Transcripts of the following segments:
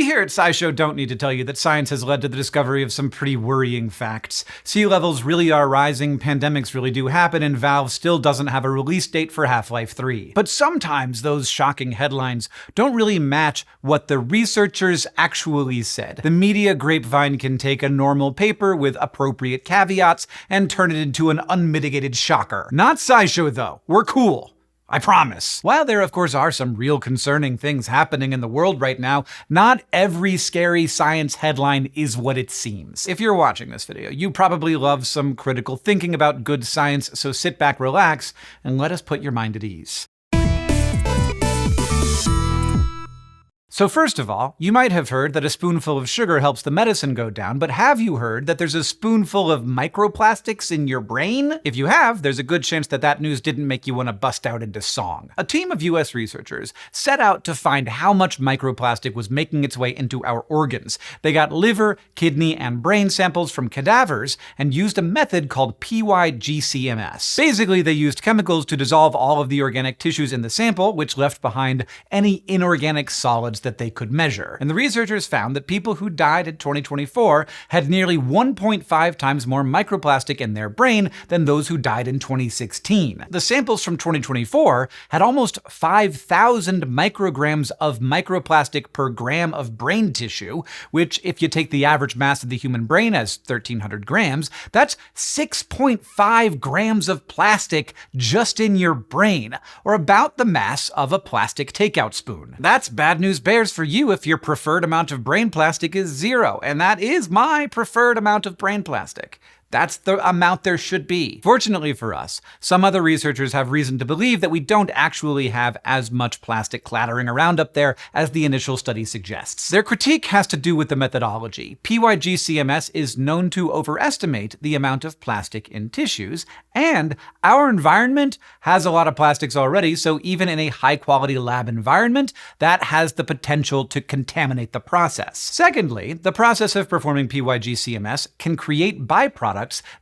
here at SciShow don't need to tell you that science has led to the discovery of some pretty worrying facts. Sea levels really are rising, pandemics really do happen, and Valve still doesn't have a release date for Half-Life 3. But sometimes those shocking headlines don't really match what the researchers actually said. The media grapevine can take a normal paper with appropriate caveats and turn it into an unmitigated shocker. Not SciShow though. We're cool. I promise. While there, of course, are some real concerning things happening in the world right now, not every scary science headline is what it seems. If you're watching this video, you probably love some critical thinking about good science, so sit back, relax, and let us put your mind at ease. So first of all, you might have heard that a spoonful of sugar helps the medicine go down, but have you heard that there's a spoonful of microplastics in your brain? If you have, there's a good chance that that news didn't make you want to bust out into song. A team of US researchers set out to find how much microplastic was making its way into our organs. They got liver, kidney, and brain samples from cadavers and used a method called PYGCMS. Basically, they used chemicals to dissolve all of the organic tissues in the sample, which left behind any inorganic solids that they could measure. And the researchers found that people who died in 2024 had nearly 1.5 times more microplastic in their brain than those who died in 2016. The samples from 2024 had almost 5,000 micrograms of microplastic per gram of brain tissue, which, if you take the average mass of the human brain as 1,300 grams, that's 6.5 grams of plastic just in your brain, or about the mass of a plastic takeout spoon. That's bad news bears for you if your preferred amount of brain plastic is 0, and that is my preferred amount of brain plastic. That's the amount there should be. Fortunately for us, some other researchers have reason to believe that we don't actually have as much plastic clattering around up there as the initial study suggests. Their critique has to do with the methodology. PYGCMS is known to overestimate the amount of plastic in tissues, and our environment has a lot of plastics already, so even in a high-quality lab environment, that has the potential to contaminate the process. Secondly, the process of performing PYGCMS can create byproducts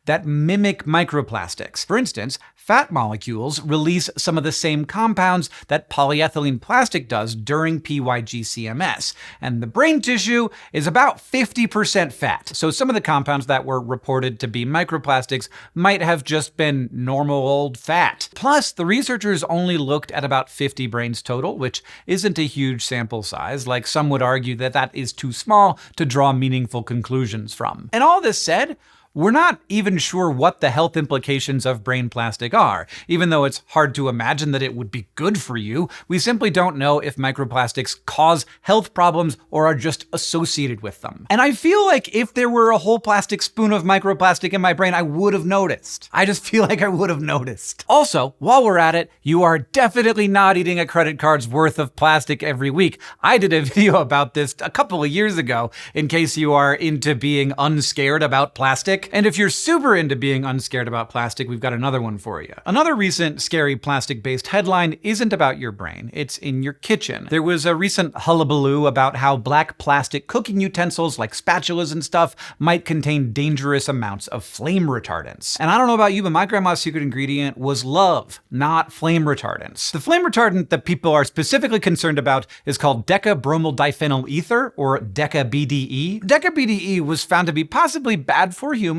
that mimic microplastics. For instance, fat molecules release some of the same compounds that polyethylene plastic does during PYGCMS, and the brain tissue is about 50% fat. So some of the compounds that were reported to be microplastics might have just been normal old fat. Plus, the researchers only looked at about 50 brains total, which isn't a huge sample size. Like, some would argue that that is too small to draw meaningful conclusions from. And all this said, we're not even sure what the health implications of brain plastic are. Even though it's hard to imagine that it would be good for you, we simply don't know if microplastics cause health problems or are just associated with them. And I feel like if there were a whole plastic spoon of microplastic in my brain, I would have noticed. I just feel like I would have noticed. Also, while we're at it, you are definitely not eating a credit card's worth of plastic every week. I did a video about this a couple of years ago, in case you are into being unscared about plastic. And if you're super into being unscared about plastic, we've got another one for you. Another recent scary plastic-based headline isn't about your brain, it's in your kitchen. There was a recent hullabaloo about how black plastic cooking utensils like spatulas and stuff might contain dangerous amounts of flame retardants. And I don't know about you, but my grandma's secret ingredient was love, not flame retardants. The flame retardant that people are specifically concerned about is called deca-bromol diphenyl ether, or deca-BDE. Deca-BDE was found to be possibly bad for humans,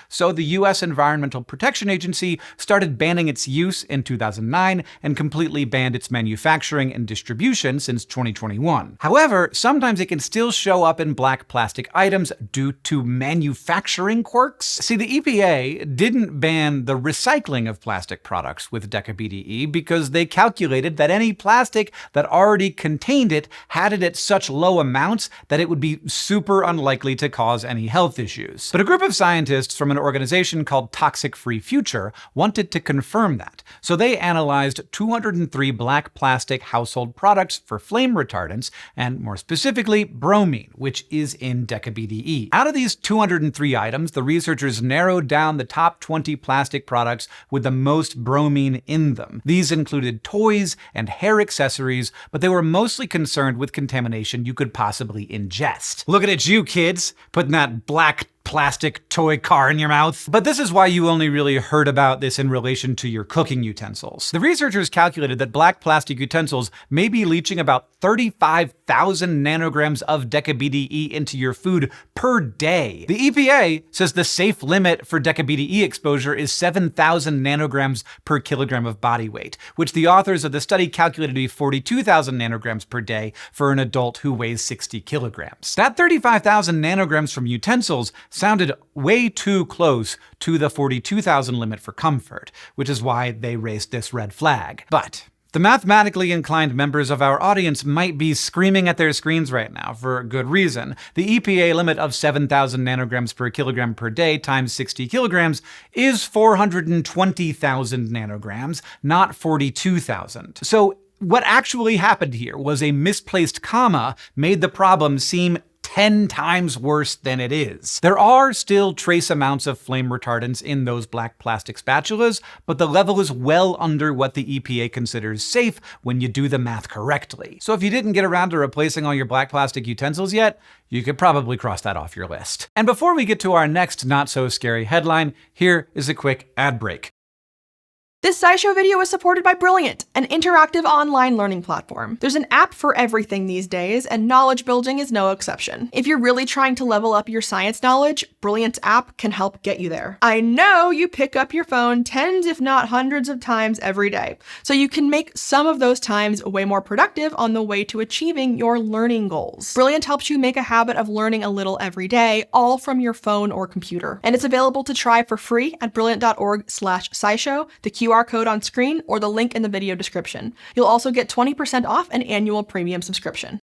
so the US Environmental Protection Agency started banning its use in 2009 and completely banned its manufacturing and distribution since 2021. However, sometimes it can still show up in black plastic items due to manufacturing quirks. See, the EPA didn't ban the recycling of plastic products with deca-BDE because they calculated that any plastic that already contained it had it at such low amounts that it would be super unlikely to cause any health issues. But a group of scientists from an organization called Toxic Free Future wanted to confirm that. So they analyzed 203 black plastic household products for flame retardants, and more specifically, bromine, which is in deca-BDE. Out of these 203 items, the researchers narrowed down the top 20 plastic products with the most bromine in them. These included toys and hair accessories, but they were mostly concerned with contamination you could possibly ingest. Looking at you, kids, putting that black plastic toy car in your mouth. But this is why you only really heard about this in relation to your cooking utensils. The researchers calculated that black plastic utensils may be leaching about 35,000 nanograms of deca-BDE into your food per day. The EPA says the safe limit for deca-BDE exposure is 7,000 nanograms per kilogram of body weight, which the authors of the study calculated to be 42,000 nanograms per day for an adult who weighs 60 kilograms. That 35,000 nanograms from utensils sounded way too close to the 42,000 limit for comfort, which is why they raised this red flag. But the mathematically inclined members of our audience might be screaming at their screens right now for good reason. The EPA limit of 7,000 nanograms per kilogram per day times 60 kilograms is 420,000 nanograms, not 42,000. So what actually happened here was a misplaced comma made the problem seem 10 times worse than it is. There are still trace amounts of flame retardants in those black plastic spatulas, but the level is well under what the EPA considers safe when you do the math correctly. So if you didn't get around to replacing all your black plastic utensils yet, you could probably cross that off your list. And before we get to our next not-so-scary headline, here is a quick ad break. This SciShow video is supported by Brilliant, an interactive online learning platform. There's an app for everything these days, and knowledge building is no exception. If you're really trying to level up your science knowledge, Brilliant's app can help get you there. I know you pick up your phone tens if not hundreds of times every day, so you can make some of those times way more productive on the way to achieving your learning goals. Brilliant helps you make a habit of learning a little every day, all from your phone or computer. And it's available to try for free at brilliant.org/SciShow, the QR code on screen, or the link in the video description. You'll also get 20% off an annual premium subscription.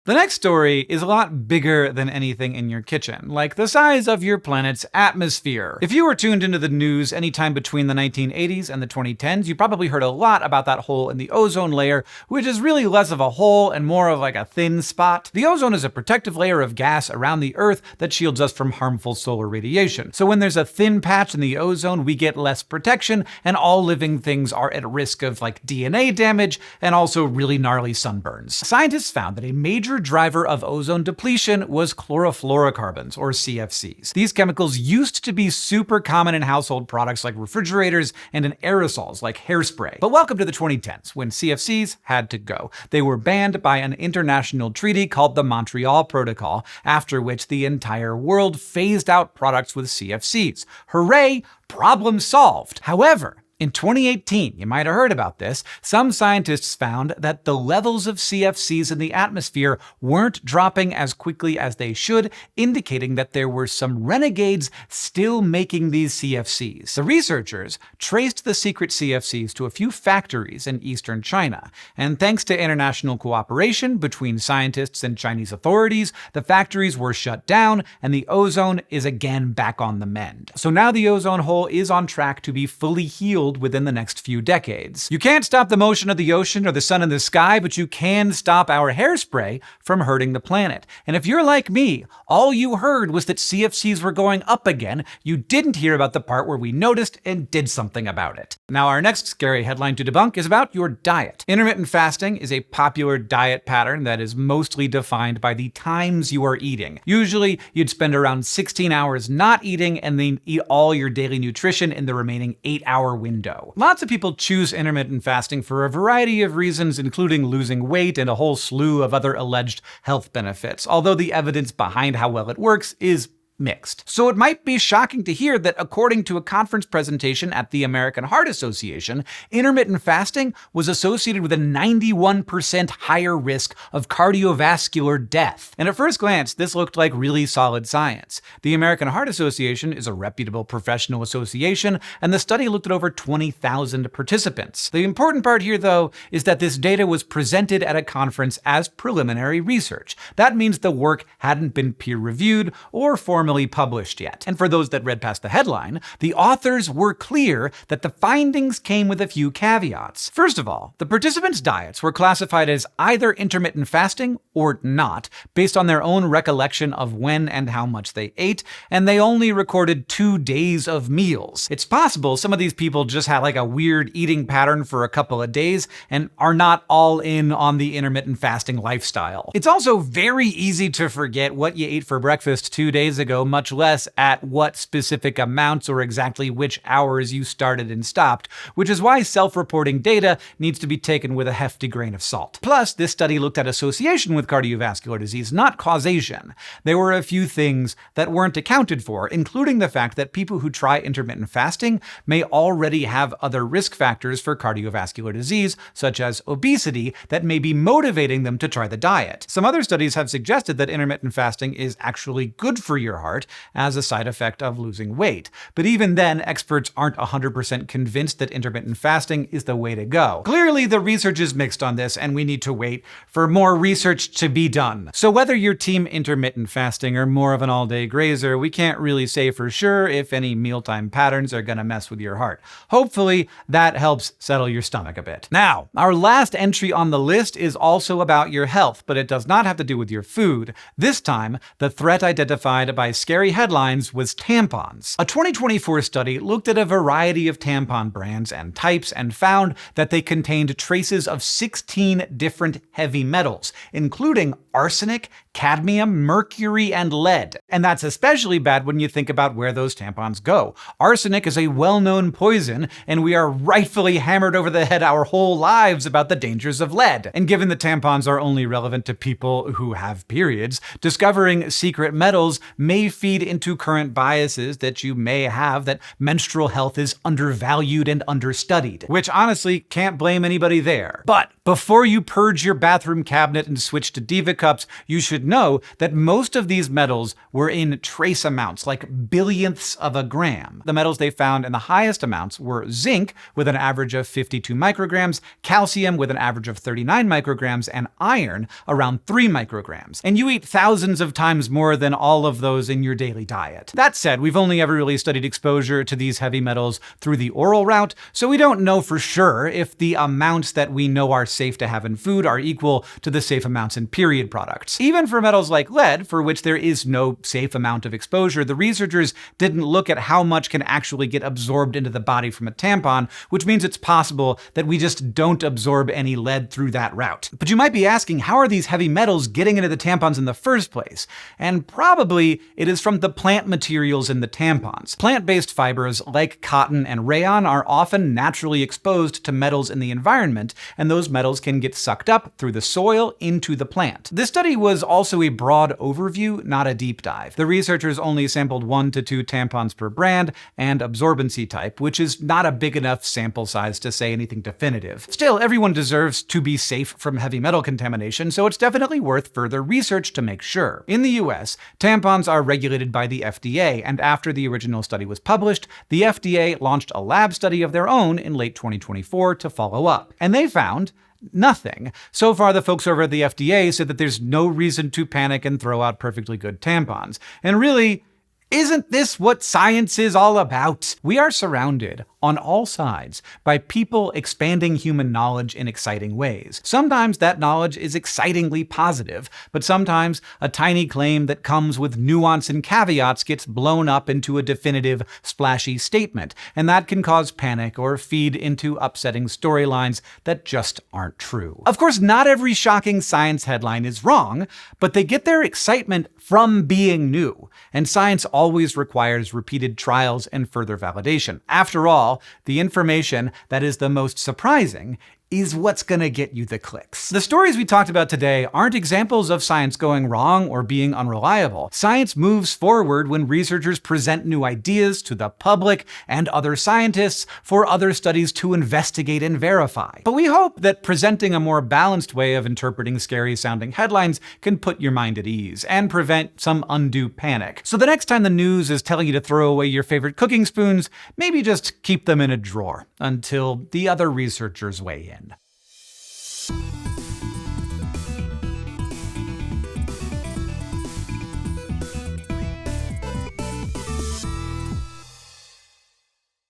The next story is a lot bigger than anything in your kitchen, like the size of your planet's atmosphere. If you were tuned into the news anytime between the 1980s and the 2010s, you probably heard a lot about that hole in the ozone layer, which is really less of a hole and more of like a thin spot. The ozone is a protective layer of gas around the Earth that shields us from harmful solar radiation. So when there's a thin patch in the ozone, we get less protection, and all living things are at risk of like DNA damage and also really gnarly sunburns. Scientists found that a major driver of ozone depletion was chlorofluorocarbons, or CFCs. These chemicals used to be super common in household products like refrigerators and in aerosols like hairspray. But welcome to the 2010s, when CFCs had to go. They were banned by an international treaty called the Montreal Protocol, after which the entire world phased out products with CFCs. Hooray! Problem solved. However, in 2018, you might have heard about this, some scientists found that the levels of CFCs in the atmosphere weren't dropping as quickly as they should, indicating that there were some renegades still making these CFCs. The researchers traced the secret CFCs to a few factories in eastern China, and thanks to international cooperation between scientists and Chinese authorities, the factories were shut down and the ozone is again back on the mend. So now the ozone hole is on track to be fully healed within the next few decades. You can't stop the motion of the ocean or the sun in the sky, but you can stop our hairspray from hurting the planet. And if you're like me, all you heard was that CFCs were going up again, you didn't hear about the part where we noticed and did something about it. Now, our next scary headline to debunk is about your diet. Intermittent fasting is a popular diet pattern that is mostly defined by the times you are eating. Usually, you'd spend around 16 hours not eating and then eat all your daily nutrition in the remaining 8-hour window. Lots of people choose intermittent fasting for a variety of reasons, including losing weight and a whole slew of other alleged health benefits, although the evidence behind how well it works is mixed. So it might be shocking to hear that according to a conference presentation at the American Heart Association, intermittent fasting was associated with a 91% higher risk of cardiovascular death. And at first glance, this looked like really solid science. The American Heart Association is a reputable professional association, and the study looked at over 20,000 participants. The important part here, though, is that this data was presented at a conference as preliminary research. That means the work hadn't been peer-reviewed or formally formally published yet. And for those that read past the headline, the authors were clear that the findings came with a few caveats. First of all, the participants' diets were classified as either intermittent fasting or not, based on their own recollection of when and how much they ate, and they only recorded 2 days of meals. It's possible some of these people just had like a weird eating pattern for a couple of days and are not all in on the intermittent fasting lifestyle. It's also very easy to forget what you ate for breakfast 2 days ago, much less at what specific amounts or exactly which hours you started and stopped, which is why self-reporting data needs to be taken with a hefty grain of salt. Plus, this study looked at association with cardiovascular disease, not causation. There were a few things that weren't accounted for, including the fact that people who try intermittent fasting may already have other risk factors for cardiovascular disease, such as obesity, that may be motivating them to try the diet. Some other studies have suggested that intermittent fasting is actually good for your heart as a side effect of losing weight. But even then, experts aren't 100% convinced that intermittent fasting is the way to go. Clearly, the research is mixed on this, and we need to wait for more research to be done. So whether you're team intermittent fasting or more of an all-day grazer, we can't really say for sure if any mealtime patterns are gonna mess with your heart. Hopefully, that helps settle your stomach a bit. Now, our last entry on the list is also about your health, but it does not have to do with your food. This time, the threat identified by scary headlines was tampons. A 2024 study looked at a variety of tampon brands and types and found that they contained traces of 16 different heavy metals, including arsenic, cadmium, mercury, and lead. And that's especially bad when you think about where those tampons go. Arsenic is a well-known poison, and we are rightfully hammered over the head our whole lives about the dangers of lead. And given the tampons are only relevant to people who have periods, discovering secret metals may feed into current biases that you may have that menstrual health is undervalued and understudied, which honestly can't blame anybody there. But before you purge your bathroom cabinet and switch to Diva cups, you should know that most of these metals were in trace amounts, like billionths of a gram. The metals they found in the highest amounts were zinc, with an average of 52 micrograms, calcium with an average of 39 micrograms, and iron around 3 micrograms. And you eat thousands of times more than all of those in your daily diet. That said, we've only ever really studied exposure to these heavy metals through the oral route, so we don't know for sure if the amounts that we know are safe to have in food are equal to the safe amounts in period products. Even for metals like lead, for which there is no safe amount of exposure, the researchers didn't look at how much can actually get absorbed into the body from a tampon, which means it's possible that we just don't absorb any lead through that route. But you might be asking, how are these heavy metals getting into the tampons in the first place? And probably it is from the plant materials in the tampons. Plant-based fibers like cotton and rayon are often naturally exposed to metals in the environment, and those metals can get sucked up through the soil into the plant. This study was also a broad overview, not a deep dive. The researchers only sampled 1 to 2 tampons per brand and absorbency type, which is not a big enough sample size to say anything definitive. Still, everyone deserves to be safe from heavy metal contamination, so it's definitely worth further research to make sure. In the US, tampons are regulated by the FDA, and after the original study was published, the FDA launched a lab study of their own in late 2024 to follow up. And they found nothing. So far, the folks over at the FDA said that there's no reason to panic and throw out perfectly good tampons. And really, isn't this what science is all about? We are surrounded on all sides by people expanding human knowledge in exciting ways. Sometimes that knowledge is excitingly positive, but sometimes a tiny claim that comes with nuance and caveats gets blown up into a definitive, splashy statement, and that can cause panic or feed into upsetting storylines that just aren't true. Of course, not every shocking science headline is wrong, but they get their excitement from being new, and science always requires repeated trials and further validation. After all, the information that is the most surprising is what's gonna get you the clicks. The stories we talked about today aren't examples of science going wrong or being unreliable. Science moves forward when researchers present new ideas to the public and other scientists for other studies to investigate and verify. But we hope that presenting a more balanced way of interpreting scary-sounding headlines can put your mind at ease and prevent some undue panic. So the next time the news is telling you to throw away your favorite cooking spoons, maybe just keep them in a drawer until the other researchers weigh in.